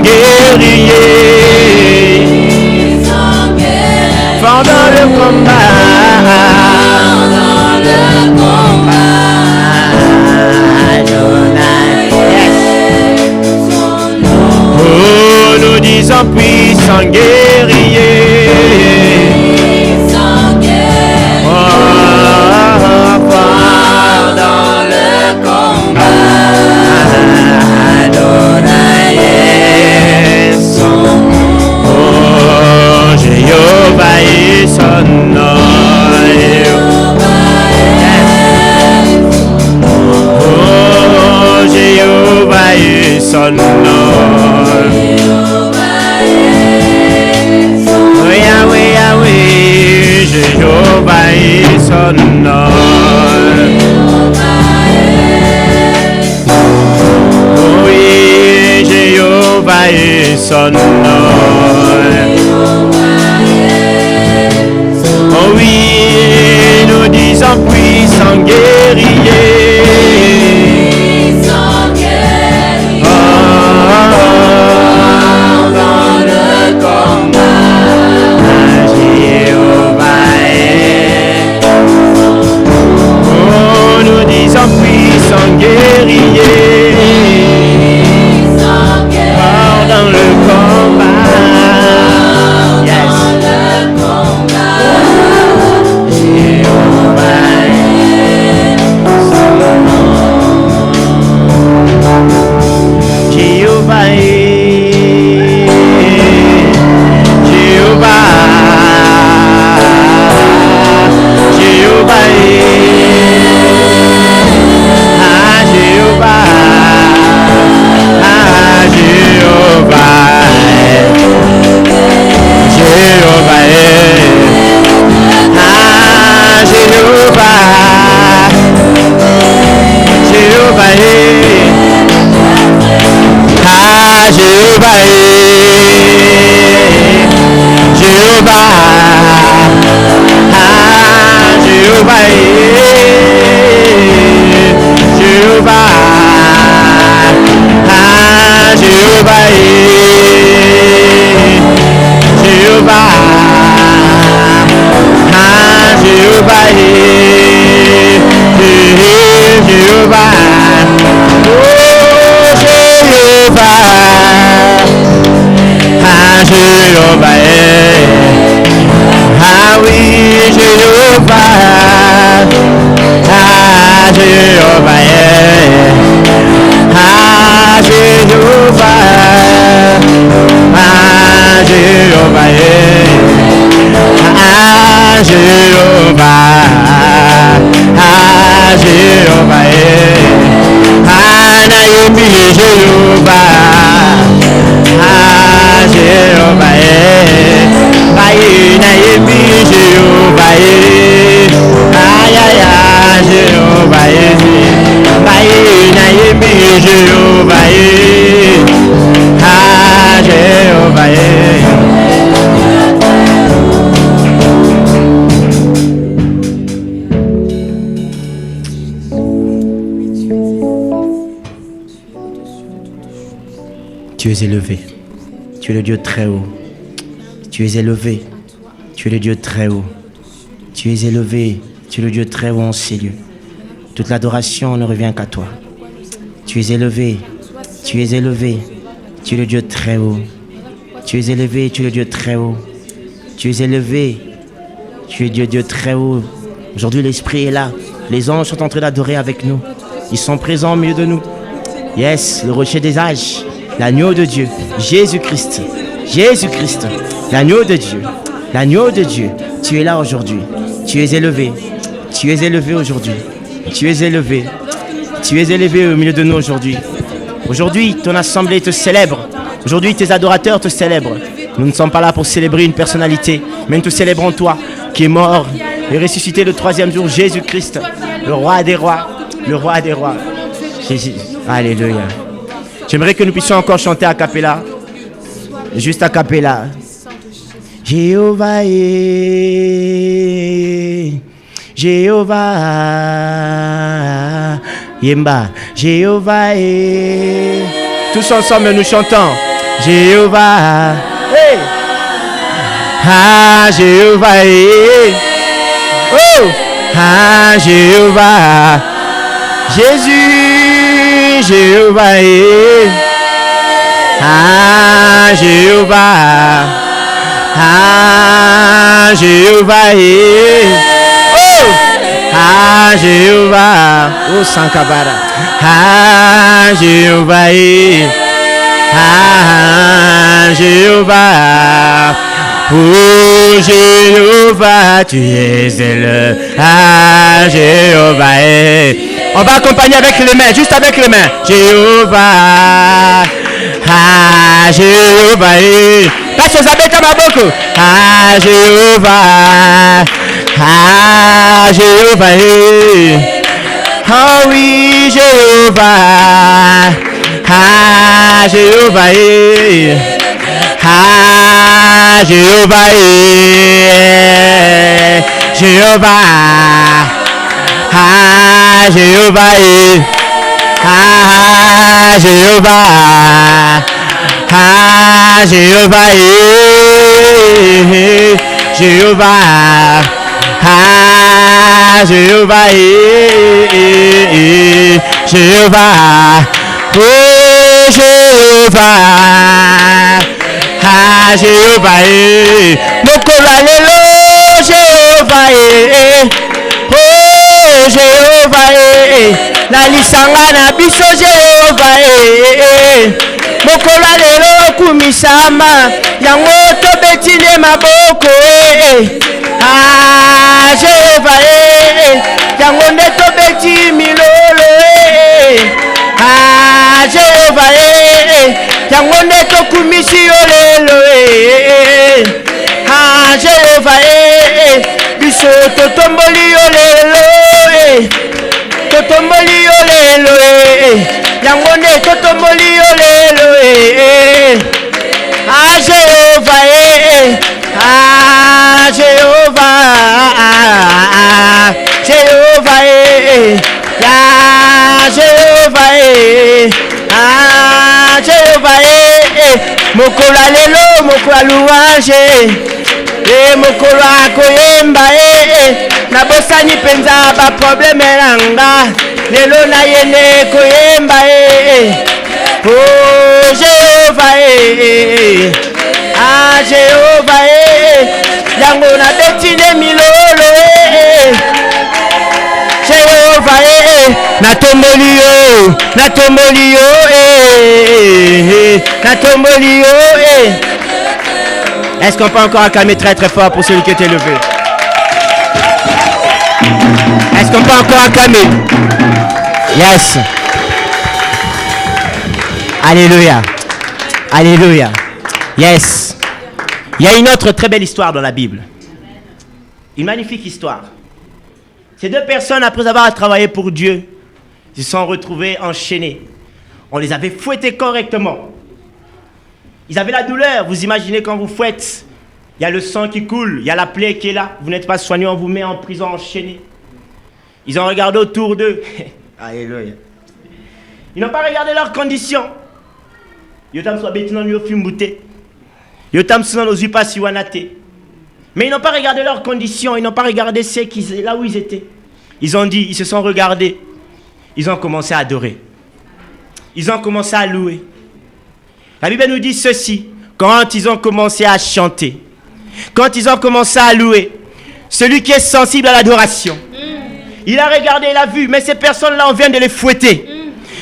guerrier. Pendant le combat. Oh, nous disons puissant guerrier. Oh, pendant le combat. Adonai son. Oh, Jéhovah est son nom. Oh, Jéhovah est son nom. Oh, Yahweh, Yahweh, Jéhovah est son nom. Oh oui, Jéhovah est son nom. Oh oui, nous disons puissant guerrier. Puissant guerrier, fort dans le combat, yes. Jéhovah est, Jéhovah, Jéhovah est. Tu es élevé, tu es le Dieu très haut. Tu es élevé, tu es le Dieu très haut. Tu es élevé, tu es le Dieu très haut en ces lieux. Toute l'adoration ne revient qu'à toi. Tu es élevé, tu es élevé, tu es le Dieu très haut. Tu es élevé, tu es le Dieu très haut. Tu es élevé, tu es Dieu très haut. Aujourd'hui, l'Esprit est là. Les anges sont en train d'adorer avec nous. Ils sont présents au milieu de nous. Yes, le rocher des âges. L'agneau de Dieu, Jésus-Christ, Jésus-Christ, l'agneau de Dieu, l'agneau de Dieu. Tu es là aujourd'hui, tu es élevé aujourd'hui, tu es élevé au milieu de nous aujourd'hui. Aujourd'hui, ton assemblée te célèbre, aujourd'hui tes adorateurs te célèbrent. Nous ne sommes pas là pour célébrer une personnalité, mais nous te célébrons toi, qui est mort et ressuscité le troisième jour, Jésus-Christ, le roi des rois, le roi des rois. Jésus, alléluia. J'aimerais que nous puissions encore chanter a cappella. Juste a cappella. Jéhovah est. Jéhovah. Yemba. Jéhovah est. Tous ensemble nous chantons. Jéhovah. Hey. Ah, Jéhovah. Oh, ah, Jéhovah. Jésus, Jéhovah. Ah, Jéhovah. Ah, Jéhovah. Oh, ah, Jéhovah. Oh, Sankabara. Ah, Jéhovah. Ah, Jéhovah. Oh, Jéhovah, tu es le. Ah, Jéhovah. On va accompagner avec les mains, juste avec les mains. Jéhovah. Ah, Jéhovah. Passe aux abeilles à beaucoup. Ah, Jéhovah. Ah, Jéhovah. Oh oui, Jéhovah. Ah, Jéhovah. Ah, Jéhovah. Jéhovah. Ah, Jéhovah. Ah, Jéhovah. Ah, Jéhovah. Jéhovah. Ah, Jéhovah. Jéhovah. Oh, Jéhovah. Ah, Jéhovah. Mokola lelo, Jéhovah. Oh, Jéhovah. La lisanga na biso Jéhovah. Mokola lelo kumisama yango tobetile maboko. Ah, Jéhovah. Yango nde tobeti milolo. Ah, Jéhovah. Yango nde tokumisi yo lelo. Ah, Jéhovah. Biso totomboli yo lelo. Totomboli yo lelo. Yango nde totomboli yo lelo. Ah, Jéhovah. Ah, Jéhovah. Jéhovah. Ah, Jéhovah. Ah, Jéhovah. Mokola lelo, mokola louange. Mokolo akoyemba. Nabosani penza ba problème langa. Lelo na yene koyemba. Oh, Jéhovah. Ah, Jéhovah. Yango na betine milolo. Jéhovah. Natomboli yo, natomboli yo. Natomboli yo. Est-ce qu'on peut encore acclamer très très fort pour celui qui était levé? Est-ce qu'on peut encore acclamer? Yes. Alléluia. Alléluia. Yes. Il y a une autre très belle histoire dans la Bible. Une magnifique histoire. Ces deux personnes, après avoir travaillé pour Dieu, se sont retrouvées enchaînées. On les avait fouettées correctement. Ils avaient la douleur. Vous imaginez quand vous fouettez, il y a le sang qui coule, il y a la plaie qui est là. Vous n'êtes pas soigné, on vous met en prison enchaîné. Ils ont regardé autour d'eux. Alléluia. Ils n'ont pas regardé leurs conditions. Mais ils n'ont pas regardé leurs conditions. Ils n'ont pas regardé là où ils étaient. Ils ont dit, ils se sont regardés. Ils ont commencé à adorer. Ils ont commencé à louer. La Bible nous dit ceci, quand ils ont commencé à chanter, quand ils ont commencé à louer, celui qui est sensible à l'adoration, il a regardé, il a vu, mais ces personnes-là, on vient de les fouetter.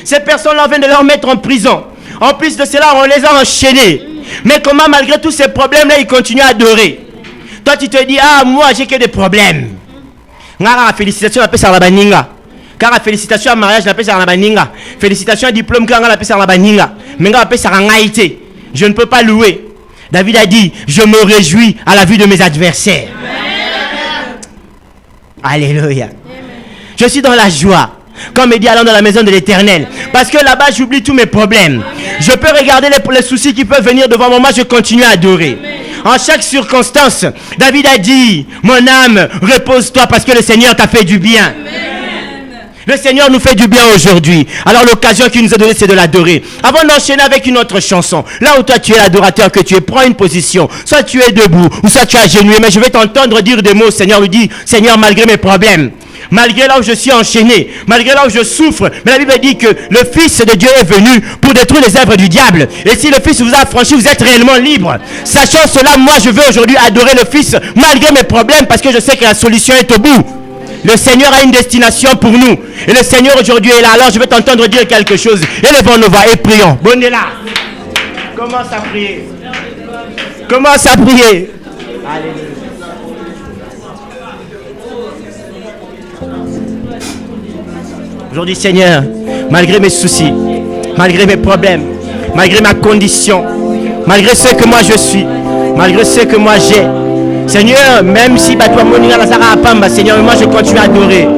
Ces personnes-là, on vient de leur mettre en prison. En plus de cela, on les a enchaînés. Mais comment, malgré tous ces problèmes-là, ils continuent à adorer? Toi, tu te dis, ah, moi, j'ai que des problèmes. Félicitations, appelle ça la baninga. Car félicitations à mariage, appelle ça la baninga. Félicitations à diplôme, car appelle ça la baninga. Mais appelle ça la ngaïté. Je ne peux pas louer. David a dit, je me réjouis à la vue de mes adversaires. Amen. Alléluia. Amen. Je suis dans la joie. Comme il dit, allons dans la maison de l'Éternel. Parce que là-bas, j'oublie tous mes problèmes. Amen. Je peux regarder les soucis qui peuvent venir devant moi. Je continue à adorer. Amen. En chaque circonstance, David a dit, mon âme, repose-toi parce que le Seigneur t'a fait du bien. Amen. Le Seigneur nous fait du bien aujourd'hui. Alors l'occasion qu'il nous a donnée, c'est de l'adorer. Avant d'enchaîner avec une autre chanson, là où toi tu es l'adorateur, que tu es, prends une position. Soit tu es debout, ou soit tu es agenouillé. Mais je vais t'entendre dire des mots. Seigneur lui dit, Seigneur, malgré mes problèmes, malgré là où je suis enchaîné, malgré là où je souffre, mais la Bible dit que le Fils de Dieu est venu pour détruire les œuvres du diable. Et si le Fils vous a affranchi, vous êtes réellement libre. Sachant cela, moi je veux aujourd'hui adorer le Fils malgré mes problèmes, parce que je sais que la solution est au bout. Le Seigneur a une destination pour nous. Et le Seigneur aujourd'hui est là. Alors je vais t'entendre dire quelque chose. Élevons nos voix et prions. Bonne est là. Commence à prier. Commence à prier. Alléluia. Aujourd'hui, Seigneur, malgré mes soucis, malgré mes problèmes, malgré ma condition, malgré ce que moi je suis, malgré ce que moi j'ai, Seigneur, même si toi Monica Lazara Apamba, Seigneur, moi je continue à adorer.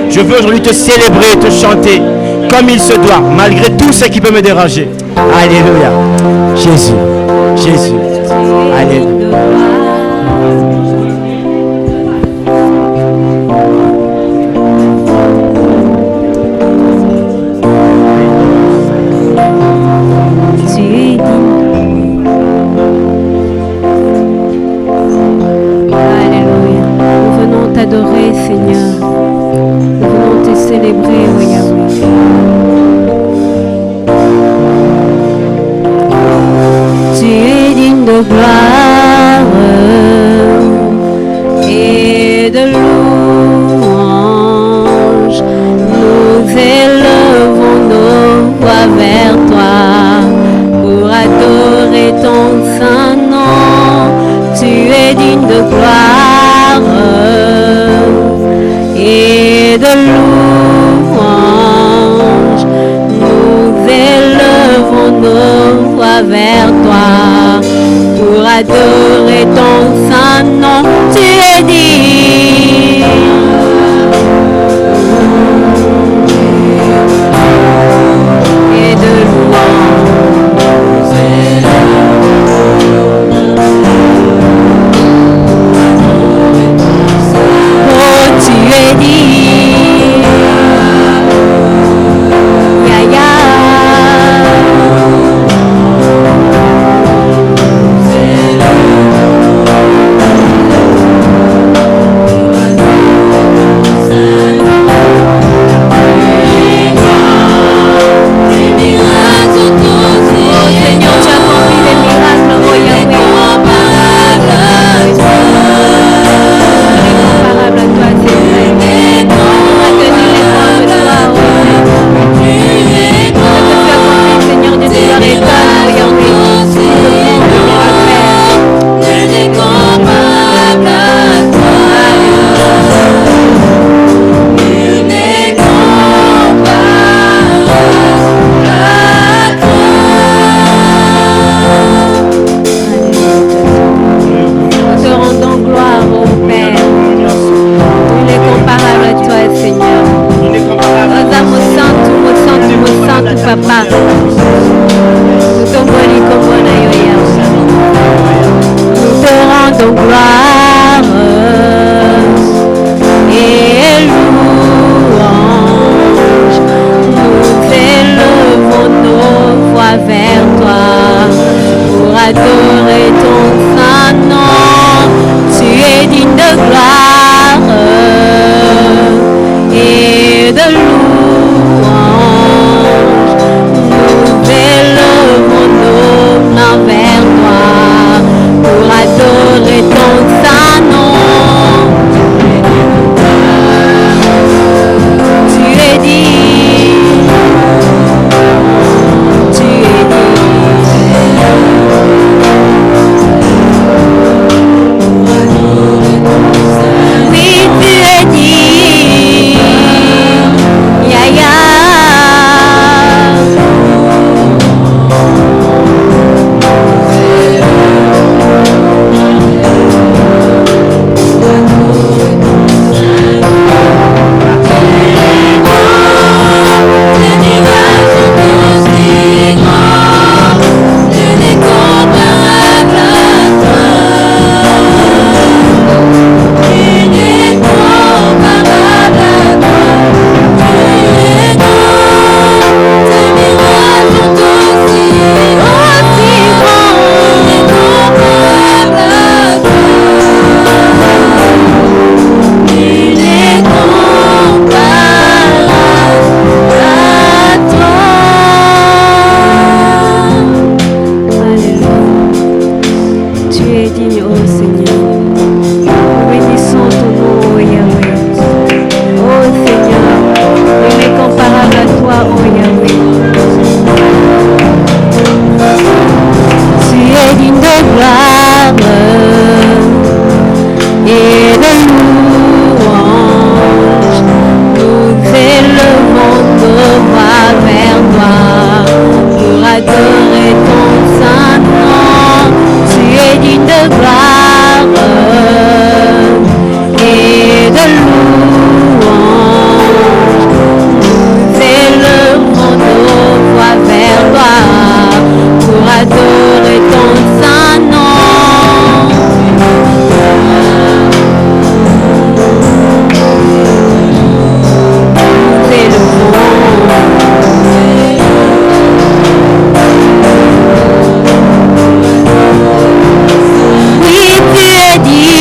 Je veux aujourd'hui te célébrer, te chanter comme il se doit, malgré tout ce qui peut me déranger. Alléluia. Jésus, Jésus. Alléluia. T'adorer, Seigneur. Nous venons te célébrer, oh Yahweh. Tu es digne de gloire et de louange. Nous élevons nos voix vers toi pour adorer ton saint nom. Tu es digne de gloire et de louange. Nous élevons nos voix vers toi pour adorer ton saint nom. Tu es digne et de louange. Oh, tu es digne. Ya ya. gloire et de louange. Nous élevons nos voix vers toi pour adorer ton saint nom. Tu es digne de gloire et de louange. Nous élevons nos voix vers toi pour adorer ton saint nom. Nous élevons. Oui, tu es digne.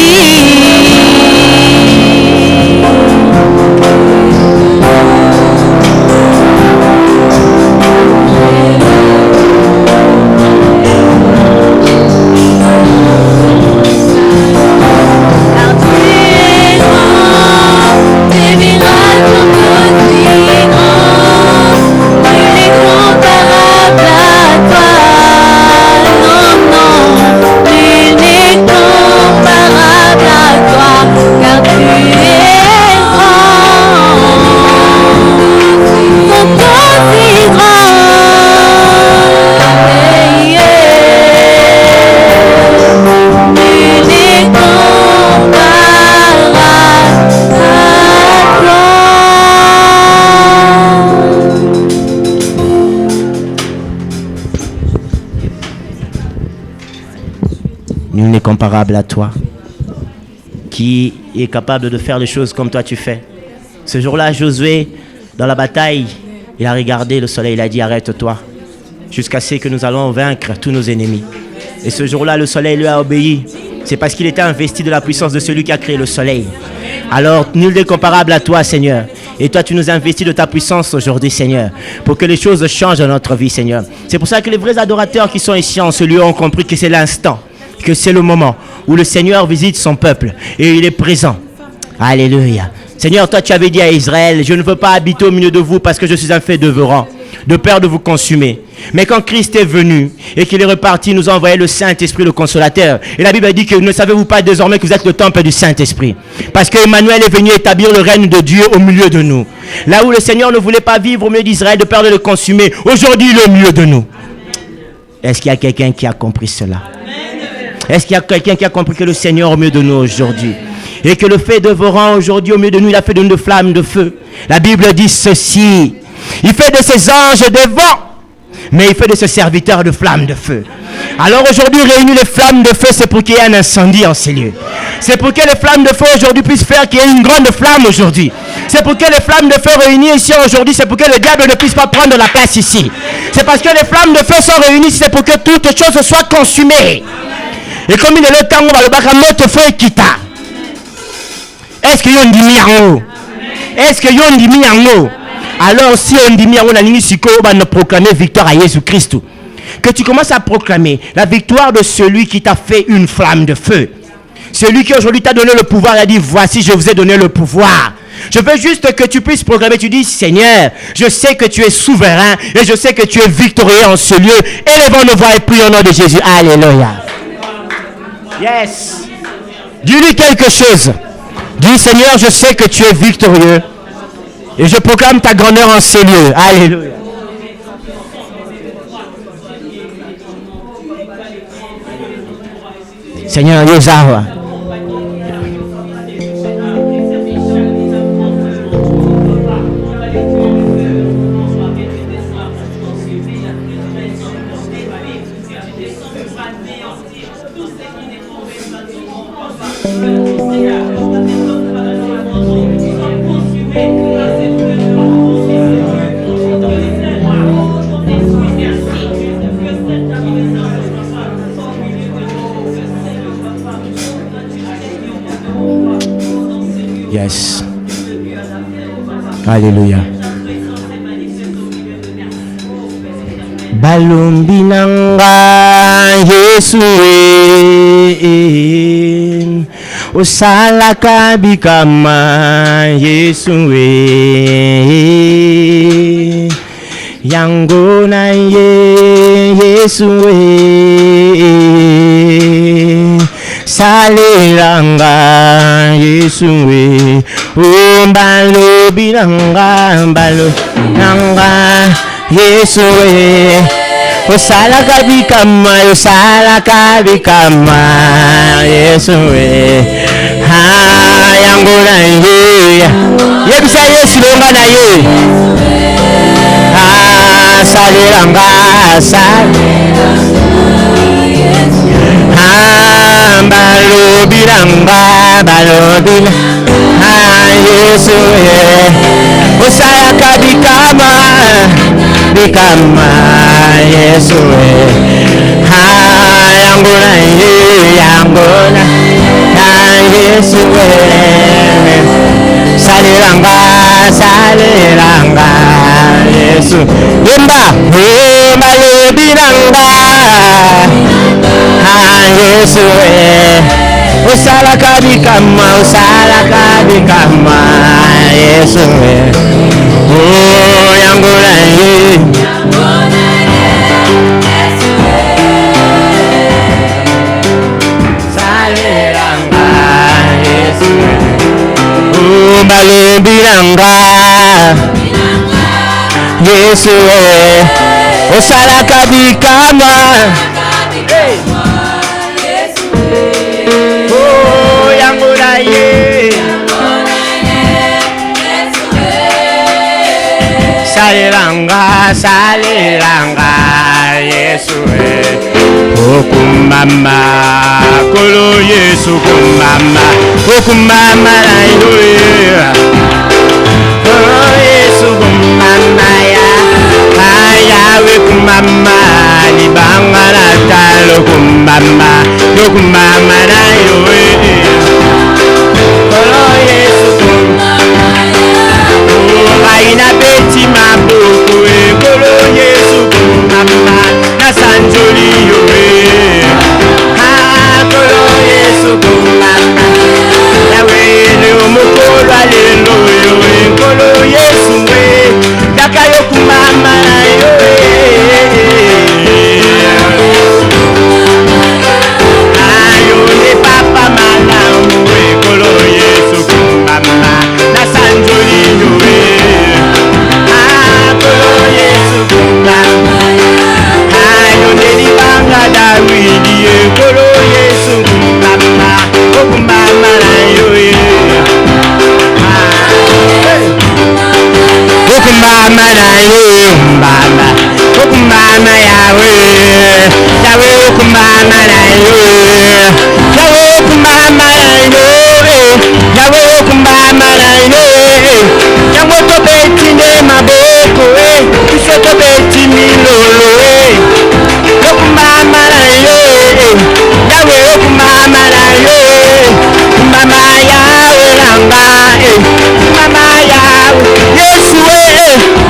Nul n'est comparable à toi. Qui est capable de faire les choses comme toi tu fais. Ce jour-là, Josué, dans la bataille, il a regardé le soleil, il a dit arrête-toi, jusqu'à ce que nous allons vaincre tous nos ennemis. Et ce jour-là, le soleil lui a obéi. C'est parce qu'il était investi de la puissance de celui qui a créé le soleil. Alors, nul n'est comparable à toi, Seigneur. Et toi, tu nous investis de ta puissance aujourd'hui, Seigneur, pour que les choses changent dans notre vie, Seigneur. C'est pour ça que les vrais adorateurs qui sont ici en ce lieu ont compris que c'est l'instant, que c'est le moment où le Seigneur visite son peuple et il est présent. Alléluia. Seigneur, toi, tu avais dit à Israël, je ne veux pas habiter au milieu de vous parce que je suis un fait devrant, de peur de vous consumer. Mais quand Christ est venu et qu'il est reparti, il nous a envoyé le Saint-Esprit, le Consolateur. Et la Bible dit que ne savez-vous pas désormais que vous êtes le temple du Saint-Esprit? Parce que Emmanuel est venu établir le règne de Dieu au milieu de nous. Là où le Seigneur ne voulait pas vivre au milieu d'Israël de peur de le consumer, aujourd'hui il est au milieu de nous. Est-ce qu'il y a quelqu'un qui a compris cela? Est-ce qu'il y a quelqu'un qui a compris que le Seigneur est au milieu de nous aujourd'hui? Et que le fait dévorant aujourd'hui au milieu de nous, il a fait de nous de flammes de feu. La Bible dit ceci. Il fait de ses anges des vents, mais il fait de ses serviteurs de flammes de feu. Alors aujourd'hui, réunir les flammes de feu, c'est pour qu'il y ait un incendie en ces lieux. C'est pour que les flammes de feu aujourd'hui puissent faire qu'il y ait une grande flamme aujourd'hui. C'est pour que les flammes de feu réunies ici aujourd'hui, c'est pour que le diable ne puisse pas prendre la place ici. C'est parce que les flammes de feu sont réunies, c'est pour que toutes choses soient consumées. Et comme il est le temps où on va le battre, notre feu est quitta. Est-ce que yon dit mi en haut? Est-ce que yon dit mi en haut? Alors si on dit mi en haut, on a va proclamer victoire à Jésus-Christ. Que tu commences à proclamer la victoire de celui qui t'a fait une flamme de feu. Celui qui aujourd'hui t'a donné le pouvoir, il a dit voici je vous ai donné le pouvoir. Je veux juste que tu puisses proclamer, tu dis Seigneur, je sais que tu es souverain et je sais que tu es victorieux en ce lieu. Élevons nos voix et prions au nom de Jésus. Alléluia. Yes. Dis-lui quelque chose. Dis Seigneur, je sais que tu es victorieux et je proclame ta grandeur en ces lieux. Alléluia. Seigneur, Yezawa. Yes. Alléluia. Balumbi nanga Yesu osala kabikama Yesu yango na ye Yesu saliranga Yesu we umbalo bilanga mbalo nanga Yesu we osala kabikama Yesu we yango na ye yebisa Yesu longa na ye saliranga balobiranga Yesu osayaka bikama Yesu yangola Yesu saliranga Yesu yemba balobiranga Yesu usala kabikama Yesu yangola saliranga Yesu balobiranga Yesu usala kabikama saliranga Yesu okumama kolo Yesu kumama na yo Yesu kumama yawe kumama libanga na talo kumama na yo kolo Yesu aina beti mabuku kolo Yesu kumama na sanjoli yo kolo Yesu kumama yawe le mukolo alelo yo kolo Yesu dakayo kumama na yo ayo ne papa malamu kolo Yesu kumama na sanjoli yo kolo Yesu kumama okumama na yo okumama na yo mbala okumama yawe okumama na yo okumama na yo okumama na yo yango to beti ne maboko isoto beti milolo okumama na yo yawe okumama na yo mama yawe langa mama yawe Yesu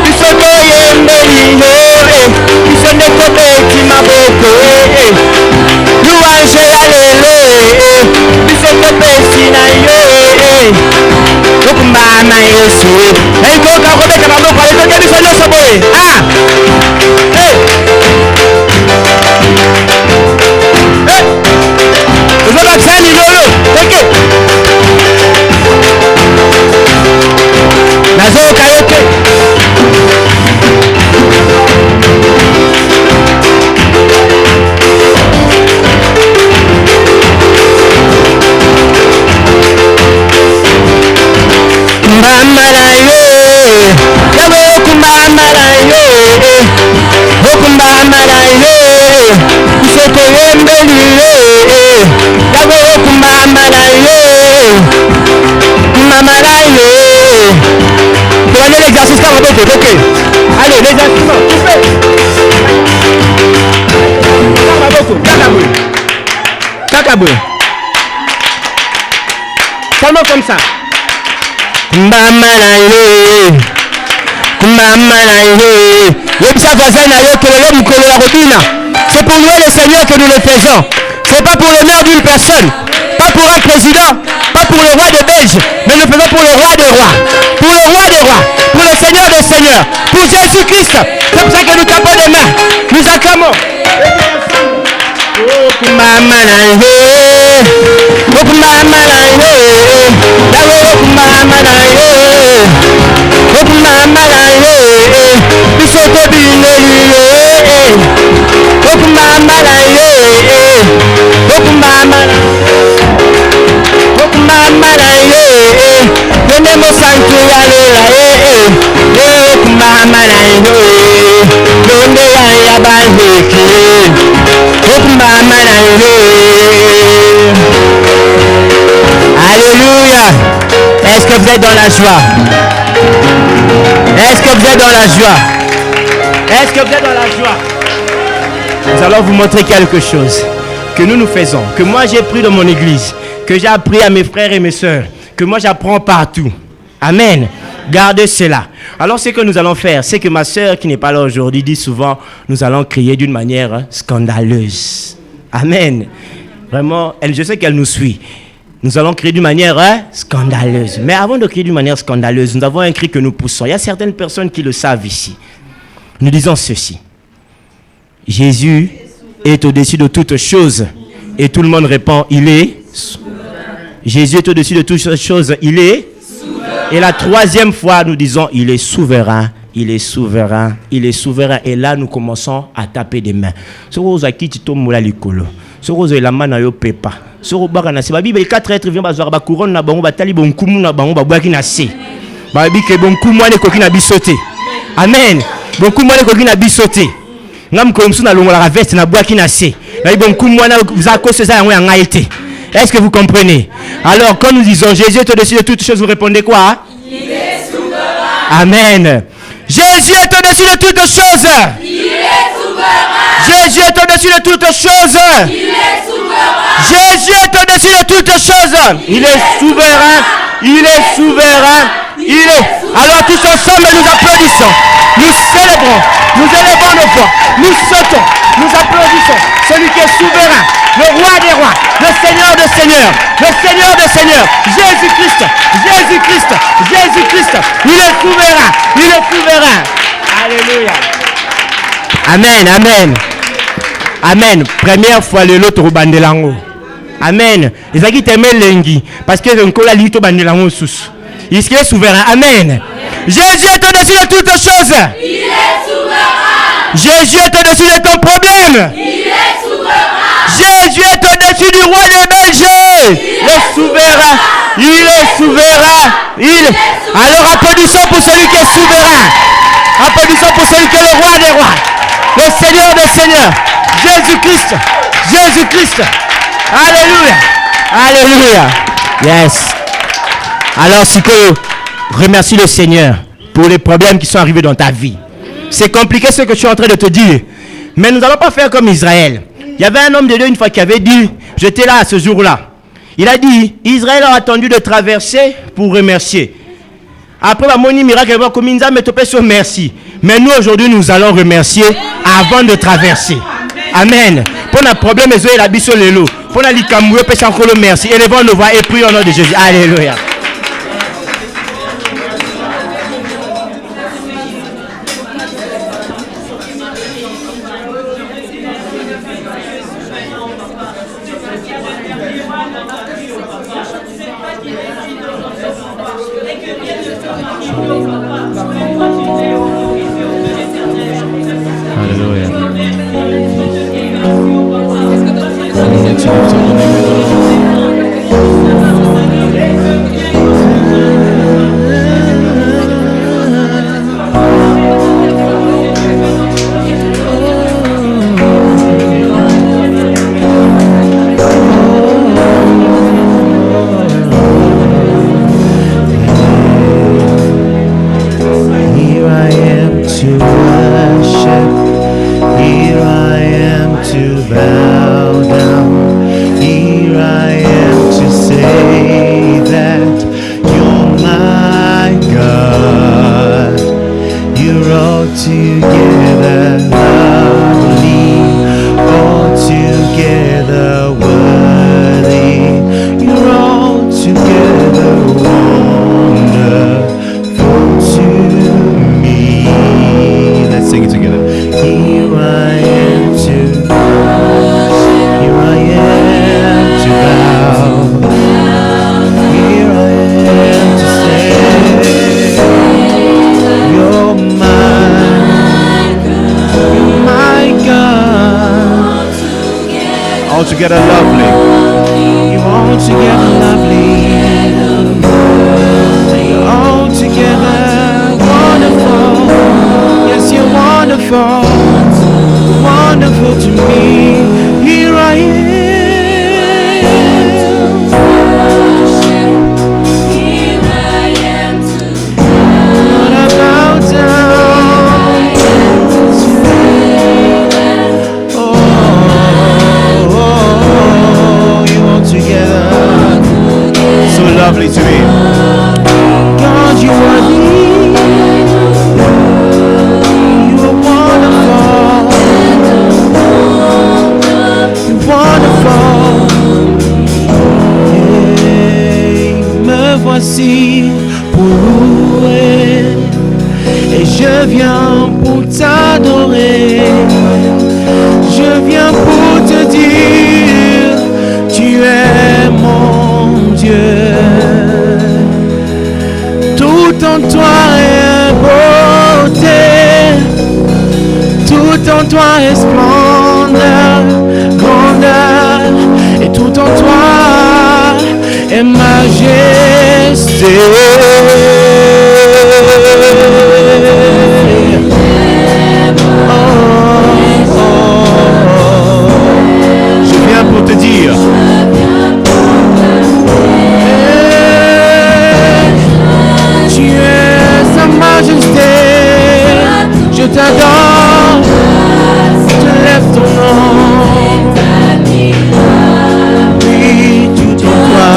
isoto yembeli yo isonde ko beti maboko luanje ya lelo isoto beti na yo okumama Yesu enkoka kobeka maboko alitoke biso nyonso boye Uzobakisani lolo teke nazoka yote mama na yo yawe okumama na yo okumama na yo isoko yembeli yo yawe okumama na yo mama na yo prenez l'exercice comme on peut ok allez l'exercice coupez kakabou seulement comme ça mama na yo yebisa voisin na yo kelelo mukolo ya kobina c'est pour louer le Seigneur que nous le faisons c'est pas pour l'honneur d'une personne pas pour un président pas pour le roi de Belge mais nous faisons pour le roi des rois pour le roi des rois pour le Seigneur des seigneurs pour Jésus-Christ c'est pour ça que nous tapons des mains nous acclamons mama na yo okumama na yo yawe okumama na yo okumama na yo biso tobineli yo okumama na yo okumama na yo nene mosantu ya lela okumama na yo nonde ya bandeke okumama na yo. Alléluia. Est-ce que vous êtes dans la joie? Est-ce que vous êtes dans la joie? Est-ce que vous êtes dans la joie? Nous allons vous montrer quelque chose que nous faisons, que moi j'ai pris dans mon église, que j'ai appris à mes frères et mes sœurs, que moi j'apprends partout. Amen. Gardez cela. Alors ce que nous allons faire, c'est que ma sœur qui n'est pas là aujourd'hui dit souvent, nous allons crier d'une manière scandaleuse. Amen. Vraiment, je sais qu'elle nous suit. Nous allons crier d'une manière scandaleuse. Mais avant de crier d'une manière scandaleuse, nous avons un cri que nous poussons. Il y a certaines personnes qui le savent ici. Nous disons ceci. Jésus est au-dessus de toutes choses. Et tout le monde répond, il est souverain. Jésus est au-dessus de toutes choses. Il est souverain. Et la troisième fois, nous disons, il est souverain. Il est souverain. Il est souverain. Et là, nous commençons à taper des mains. Ce rose qui tito moula likolo. Ce rose est la main na yo pepa. Ce rose bagana c'est Bible 4 êtres vient bazwa ba couronne na bango batali bon kumu na bango ba bwaki na se. Ba bi ke bon kumu ane koki na bisote. Amen. Bon kumu ane koki na bisote. Ngam ko msu na longola la veste na bwaki na se. Na bon kumu ane vous a cause ça yango ya ngaite. Est-ce que vous comprenez? Alors quand nous disons Jésus est au-dessus de toutes choses, vous répondez quoi? Il est souverain. Amen. Jésus est au-dessus de toutes choses. Il est souverain. Jésus est au-dessus de toutes choses. Il est souverain. Jésus est au-dessus de toutes choses. Il est souverain. Il est souverain. Il est. Alors tous ensemble nous applaudissons. Nous célébrons. Nous élevons nos voix. Nous sautons. Nous applaudissons. Celui qui est souverain. Le roi des rois. Le Seigneur des seigneurs. Le Seigneur des seigneurs. Jésus-Christ. Jésus-Christ. Jésus-Christ. Il est souverain. Il est souverain. Alléluia. Amen. Amen. Amen. Première fois le lot au bandelango. Amen. Les gens qui t'aiment lengi parce que on colle lito bandelango sous. Il est souverain. Amen. Jésus est au-dessus de toutes choses. Il est souverain. Jésus est au-dessus de ton problème. Il est souverain. Jésus est au-dessus du roi des bergers. Il est souverain. Il est souverain. Alors applaudissons pour celui qui est souverain. Applaudissons pour celui qui est le roi des rois. Le Seigneur des seigneurs. Jésus-Christ. Jésus-Christ. Alléluia. Alléluia. Yes. Alors, si tu remercie le Seigneur pour les problèmes qui sont arrivés dans ta vie. C'est compliqué ce que je suis en train de te dire. Mais nous n'allons pas faire comme Israël. Il y avait un homme de Dieu une fois qui avait dit, j'étais là ce jour-là. Il a dit, Israël a attendu de traverser pour remercier. Après, mon miracle, merci. Mais nous, aujourd'hui, nous allons remercier avant de traverser. Amen. Pour le problème, ils ont la bise sur les lots. Pour la likamoué, peut encore le merci. Élevons nos voix et prions au nom de Jésus. Alléluia. altogether lovely. You're altogether lovely. You're altogether wonderful. Yes, you're wonderful. Wonderful to me. Here I am. Lord, I bow down. You all together. So lovely to me. God, you are You are wonderful. You're wonderful. Yeah. Me voici pour louer et je viens pour t'adorer. Je viens pour te dire, tu es mon Dieu. Tout en toi est beauté, tout en toi est splendeur, grandeur, et tout en toi est majesté. Je viens pour te dire. Tu es sa majesté, je t'adore, je lève ton nom. Oui, tout en toi.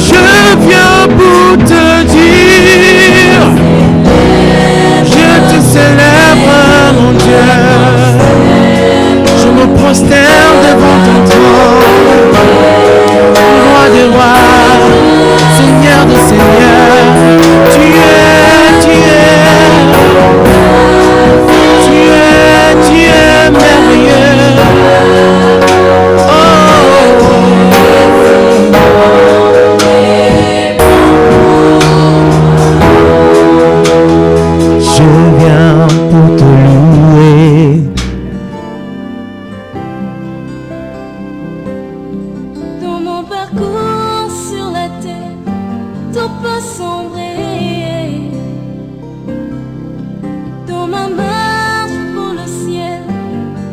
Je viens pour te dire, je te célèbre mon Dieu, je me prosterne devant ton trône. Roi des rois, Seigneur des seigneurs, tu es merveilleux. Je viens pour te louer. Dans mon parcours sur la terre, tout peut sombrer.